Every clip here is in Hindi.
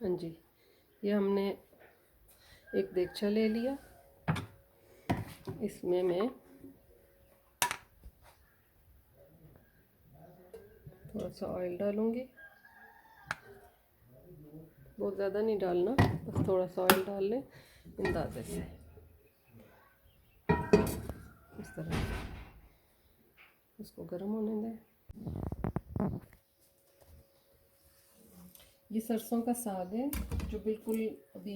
हाँ जी, ये हमने एक देगचा ले लिया। इसमें मैं थोड़ा सा ऑयल डालूँगी। बहुत ज़्यादा नहीं डालना, बस थोड़ा सा ऑयल डाल लें अंदाजे से, इस तरह से। इसको गर्म होने दें। ये सरसों का साग है जो बिल्कुल अभी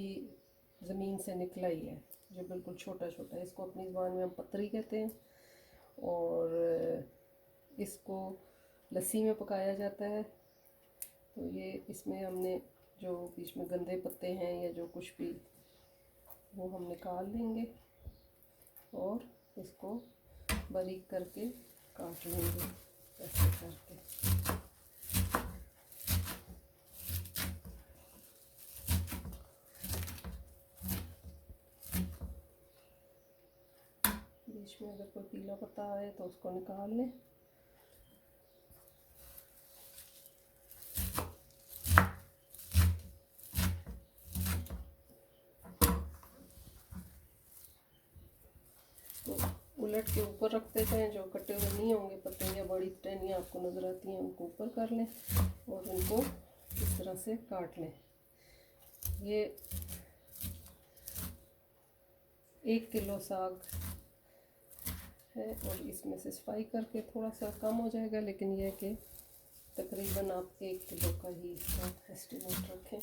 ज़मीन से निकला ही है, जो बिल्कुल छोटा छोटा है। इसको अपनी ज़बान में हम पतरी कहते हैं और इसको लस्सी में पकाया जाता है। तो ये इसमें हमने जो बीच में गंदे पत्ते हैं या जो कुछ भी, वो हम निकाल देंगे और इसको बारीक करके काट लेंगे ऐसे करके। बीच में अगर कोई पीला पत्ता आए तो उसको निकाल लें। तो उलट के ऊपर रख देते हैं, जो कटे हुए नहीं होंगे पत्ते या बड़ी टहनियाँ आपको नज़र आती हैं उनको ऊपर कर लें और उनको इस तरह से काट लें। ये 1 किलो साग है और इसमें से सफाई करके थोड़ा सा कम हो जाएगा, लेकिन यह कि तकरीबन आप 1 किलो का ही इसका एस्टिमेट रखें।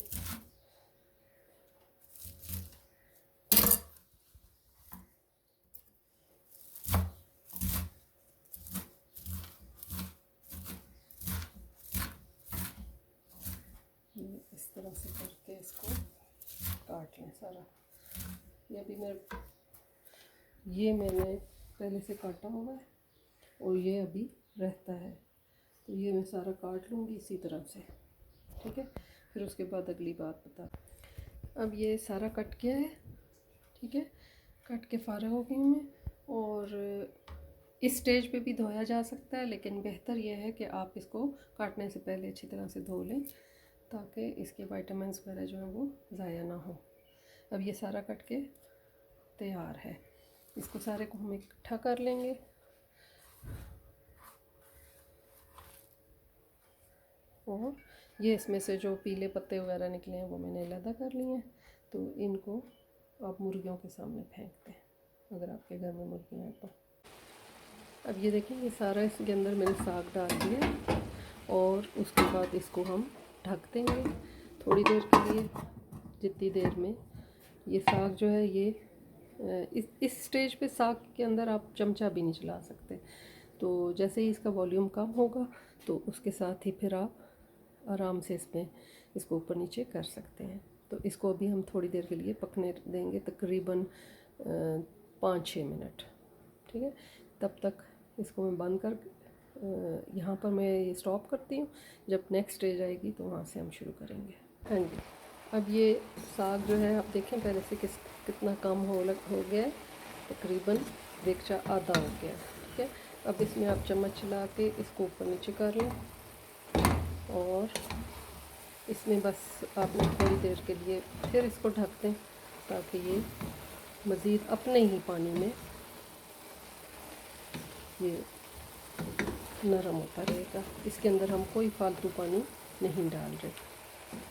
इस तरह से करके इसको काट लें सारा। ये मैंने पहले से काटा हुआ है और ये अभी रहता है, तो ये मैं सारा काट लूँगी इसी तरह से, ठीक है। फिर उसके बाद अगली बात बता। अब ये सारा कट गया है, ठीक है, कट के फारग हो गई मैं। और इस स्टेज पे भी धोया जा सकता है, लेकिन बेहतर यह है कि आप इसको काटने से पहले अच्छी तरह से धो लें ताकि इसके विटामिन्स वगैरह जो है वो ज़ाया ना हो। अब ये सारा कट के तैयार है, इसको सारे को हम इकट्ठा कर लेंगे। और ये इसमें से जो पीले पत्ते वगैरह निकले हैं वो मैंने अलग कर लिए हैं। तो इनको आप मुर्गियों के सामने फेंक दें, अगर आपके घर में मुर्गियाँ हैं तो। अब ये देखें, ये सारा इसके अंदर मैंने साग डाल दिया और उसके बाद इसको हम ढक देंगे थोड़ी देर के लिए, जितनी देर में ये साग जो है ये इस स्टेज पे साग के अंदर आप चमचा भी नहीं चला सकते। तो जैसे ही इसका वॉल्यूम कम होगा तो उसके साथ ही फिर आप आराम से इसको ऊपर नीचे कर सकते हैं। तो इसको अभी हम थोड़ी देर के लिए पकने देंगे, तकरीबन 5-6 मिनट, ठीक है। तब तक इसको मैं बंद कर यहाँ पर मैं ये स्टॉप करती हूँ। जब नेक्स्ट स्टेज आएगी तो वहाँ से हम शुरू करेंगे। हाँ जी, अब ये साग जो है आप देखें पहले से कितना कम हो गया है, तकरीबन देगचा आधा हो गया, ठीक है। अब इसमें आप चम्मच चला के इसको ऊपर नीचे कर लें और इसमें बस आपने थोड़ी देर के लिए फिर इसको ढक दें ताकि ये मज़ीद अपने ही पानी में ये नरम होता रहेगा। इसके अंदर हम कोई फालतू पानी नहीं डाल रहे,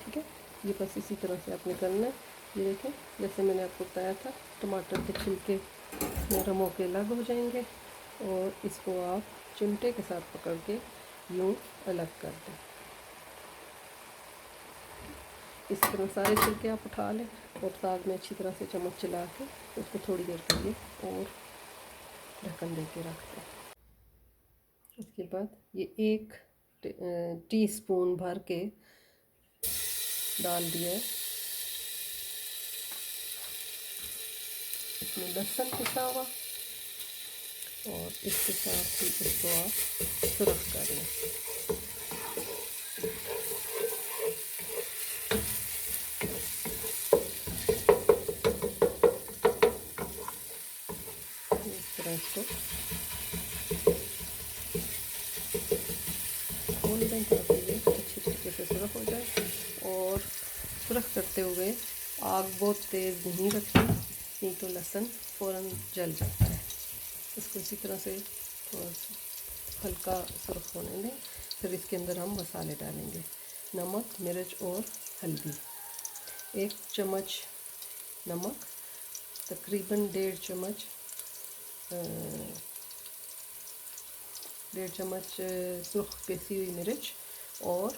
ठीक है। ये बस इसी तरह से आपने करना है। ये देखें, जैसे मैंने आपको बताया था, टमाटर के छिलके नरम होकर अलग हो जाएंगे और इसको आप चिमटे के साथ पकड़ के यूँ अलग कर दें। इस तरह सारे छिलके आप उठा लें और साग में अच्छी तरह से चम्मच चला के उसको थोड़ी देर के लिए और ढक्कन दे के रख दें। उसके बाद ये 1 टीस्पून भर के डाल दिया है इसमें लहसुन पिसा हुआ और इसके साथ ही इसको आप सुरख कर लें। इस तरह इसको खोल दें ताकि ये अच्छी तरीके से सुरख हो जाए। और सुरख करते हुए आग बहुत तेज़ नहीं रखनी, नहीं तो लहसुन फ़ौरन जल जाता है। इसको इसी तरह से थोड़ा सा हल्का सुरख होने दें। फिर इसके अंदर हम मसाले डालेंगे, नमक, मिर्च और हल्दी। 1 चम्मच नमक, तकरीबन 1.5 चम्मच सुर्ख पिसी हुई मिर्च और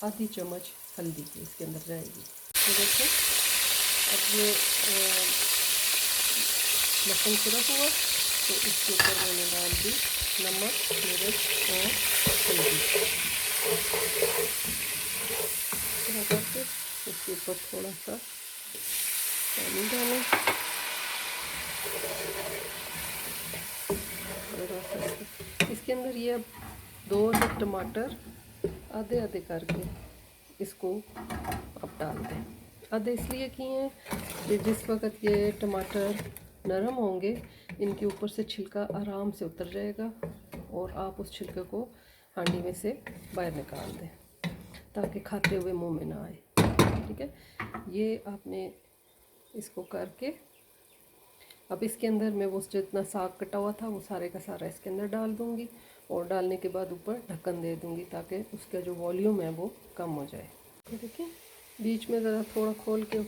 आधी चम्मच हल्दी की इसके अंदर जाएगी। तो देखो अब ये लहसुन सुरख हुआ तो इसके ऊपर मैंने डाल दी नमक, मिर्च और हल्दी। करके इसके ऊपर थोड़ा सा पानी डालें, इसके अंदर ये अब 2 टमाटर आधे आधे करके इसको अब डाल दें। आधे इसलिए किए हैं कि जिस वक्त ये टमाटर नरम होंगे इनके ऊपर से छिलका आराम से उतर जाएगा और आप उस छिलके को हांडी में से बाहर निकाल दें ताकि खाते हुए मुंह में ना आए। ठीक है, ये आपने इसको करके अब इसके अंदर मैं वो जितना साग कटा हुआ था वो सारे का सारा इसके अंदर डाल दूँगी और डालने के बाद ऊपर ढक्कन दे दूँगी ताकि उसका जो वॉल्यूम है वो कम हो जाए। देखिए बीच में ज़रा थोड़ा खोल के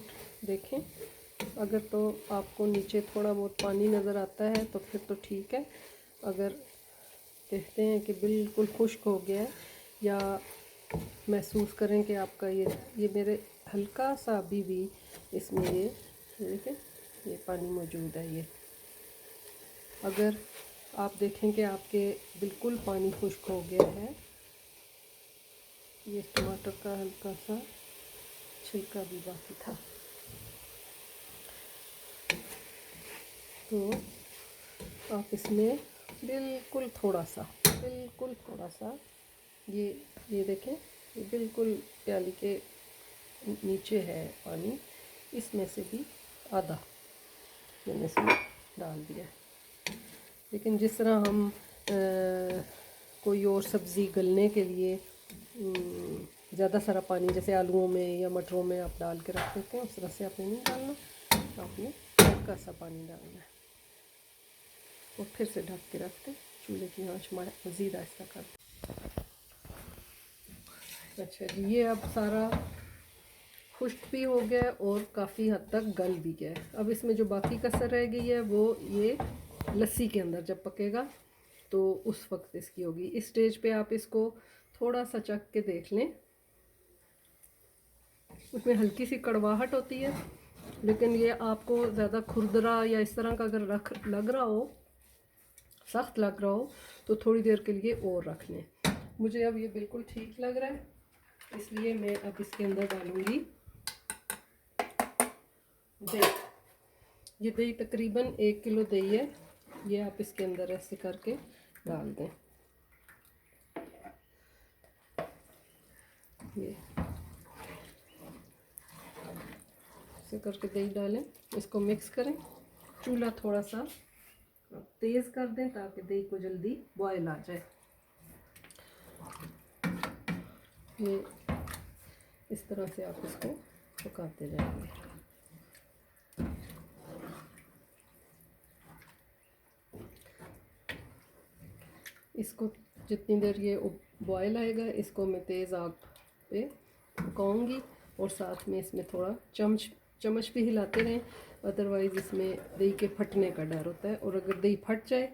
देखें, अगर तो आपको नीचे थोड़ा बहुत पानी नज़र आता है तो फिर तो ठीक है। अगर देखते हैं कि बिल्कुल खुश्क हो गया है या महसूस करें कि आपका ये मेरे हल्का सा अभी भी इसमें ये देखें ये पानी मौजूद है। ये अगर आप देखें कि आपके बिल्कुल पानी खुश्क हो गया है, ये टमाटर का हल्का सा छिलका भी बाकी था, तो आप इसमें बिल्कुल थोड़ा सा ये देखें ये बिल्कुल प्याली के नीचे है पानी, इसमें से भी आधा मैंने इसमें डाल दिया। लेकिन जिस तरह हम कोई और सब्ज़ी गलने के लिए ज़्यादा सारा पानी जैसे आलूओं में या मटरों में आप डाल के रख देते हैं उस तरह से आपने नहीं डालना, आपने हल्का सा पानी डालना है और फिर से ढक के रख दें। चूल्हे की आंच मज़ीद आहिस्ता कर दें। अच्छा जी, ये अब सारा खुश्क भी हो गया और काफ़ी हद तक गल भी गया है। अब इसमें जो बाकी कसर रह गई है वो ये लस्सी के अंदर जब पकेगा तो उस वक्त इसकी होगी। इस स्टेज पे आप इसको थोड़ा सा चख के देख लें, उसमें हल्की सी कड़वाहट होती है, लेकिन ये आपको ज़्यादा खुरदरा या इस तरह का अगर लग रहा हो, सख्त लग रहा हो तो थोड़ी देर के लिए और रख लें। मुझे अब ये बिल्कुल ठीक लग रहा है, इसलिए मैं अब इसके अंदर डालूँगी दही। ये दही तकरीबन 1 किलो दही है, ये आप इसके अंदर ऐसे करके डाल दें। ये ऐसे करके दही डालें, इसको मिक्स करें। चूल्हा थोड़ा सा तेज़ कर दें ताकि दही को जल्दी बॉयल आ जाए। ये इस तरह से आप इसको पकाते जाएंगे। इसको जितनी देर ये बॉयल आएगा इसको मैं तेज़ आग पे पकाऊंगी और साथ में इसमें थोड़ा चम्मच भी हिलाते रहें, अदरवाइज़ इसमें दही के फटने का डर होता है और अगर दही फट जाए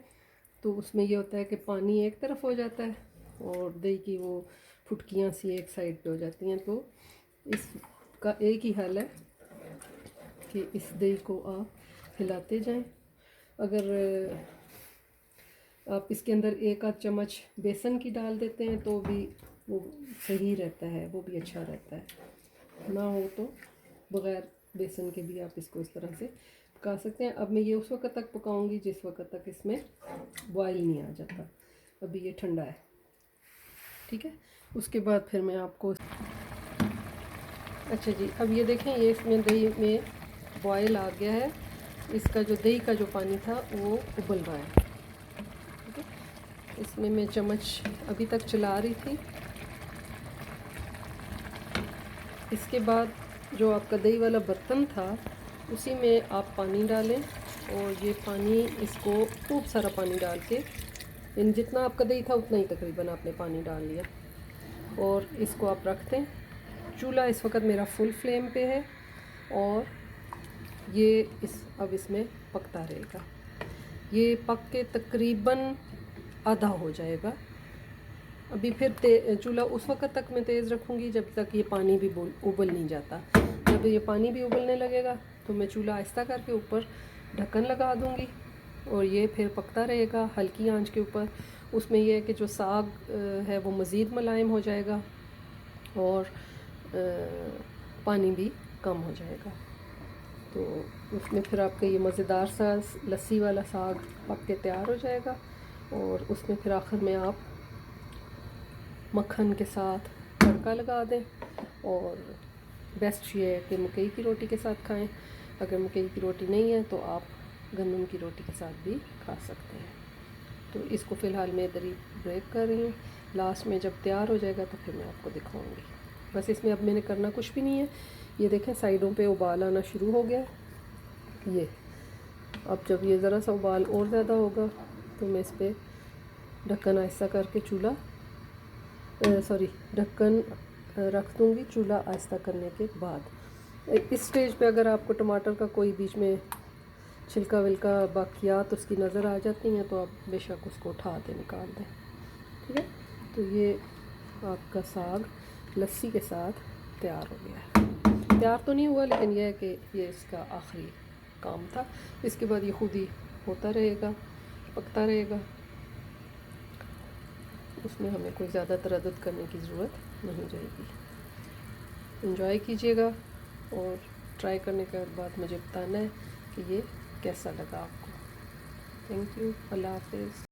तो उसमें ये होता है कि पानी एक तरफ हो जाता है और दही की वो फुटकियाँ सी एक साइड पे हो जाती हैं। तो इसका एक ही हल है कि इस दही को आप हिलाते जाएं। अगर आप इसके अंदर 1 आध चम्मच बेसन की डाल देते हैं तो भी वो सही रहता है, वो भी अच्छा रहता है। ना हो तो बग़ैर बेसन के भी आप इसको इस तरह से पका सकते हैं। अब मैं ये उस वक्त तक पकाऊंगी जिस वक्त तक इसमें बॉयल नहीं आ जाता। अभी ये ठंडा है, ठीक है। उसके बाद फिर मैं आपको अच्छा जी, अब ये देखें ये इसमें दही में बॉयल आ गया है। इसका जो दही का जो पानी था वो उबल रहा है, ठीक है। इसमें मैं चम्मच अभी तक चला रही थी। इसके बाद जो आपका दही वाला बर्तन था उसी में आप पानी डालें, और ये पानी, इसको खूब सारा पानी डाल के, इन जितना आपका दही था उतना ही तकरीबन आपने पानी डाल लिया, और इसको आप रख दें। चूल्हा इस वक्त मेरा फुल फ्लेम पे है, और ये अब इसमें पकता रहेगा। ये पक के तकरीबन आधा हो जाएगा। अभी फिर चूल्हा उस वक्त तक मैं तेज़ रखूँगी जब तक ये पानी भी उबल नहीं जाता। जब ये पानी भी उबलने लगेगा तो मैं चूल्हा आहिस्ता करके ऊपर ढक्कन लगा दूँगी, और ये फिर पकता रहेगा हल्की आंच के ऊपर। उसमें यह है कि जो साग है वो मज़ीद मुलायम हो जाएगा, और पानी भी कम हो जाएगा। तो उसमें फिर आपका ये मज़ेदार सा लस्सी वाला साग पक के तैयार हो जाएगा, और उसमें फिर आखिर में आप मक्खन के साथ तड़का लगा दें। और बेस्ट ये है कि मकई की रोटी के साथ खाएं। अगर मकई की रोटी नहीं है तो आप गंदम की रोटी के साथ भी खा सकते हैं। तो इसको फ़िलहाल मैं इधर ही ब्रेक कर रही हूँ। लास्ट में जब तैयार हो जाएगा तो फिर मैं आपको दिखाऊंगी। बस इसमें अब मैंने करना कुछ भी नहीं है। ये देखें साइडों पे उबाल आना शुरू हो गया। ये अब जब ये ज़रा सा उबाल और ज़्यादा होगा तो मैं इस पर ढक्कन आहिस्ता करके ढक्कन रख दूँगी चूल्हा आहिस्ता करने के बाद। इस स्टेज पे अगर आपको टमाटर का कोई बीच में छिलका विलका बाकियात उसकी नज़र आ जाती हैं तो आप बेशक उसको उठा दें, निकाल दें। ठीक है, तो ये आपका साग लस्सी के साथ तैयार हो गया है। तैयार तो नहीं हुआ, लेकिन यह है कि ये इसका आखिरी काम था। इसके बाद ये खुद ही होता रहेगा, पकता रहेगा। उसमें हमें कोई ज़्यादा तरद्दुद करने की ज़रूरत नहीं रहेगी। एंजॉय कीजिएगा, और ट्राई करने के बाद मुझे बताना है कि ये कैसा लगा आपको। थैंक यू, अल्लाह हाफ़िज़।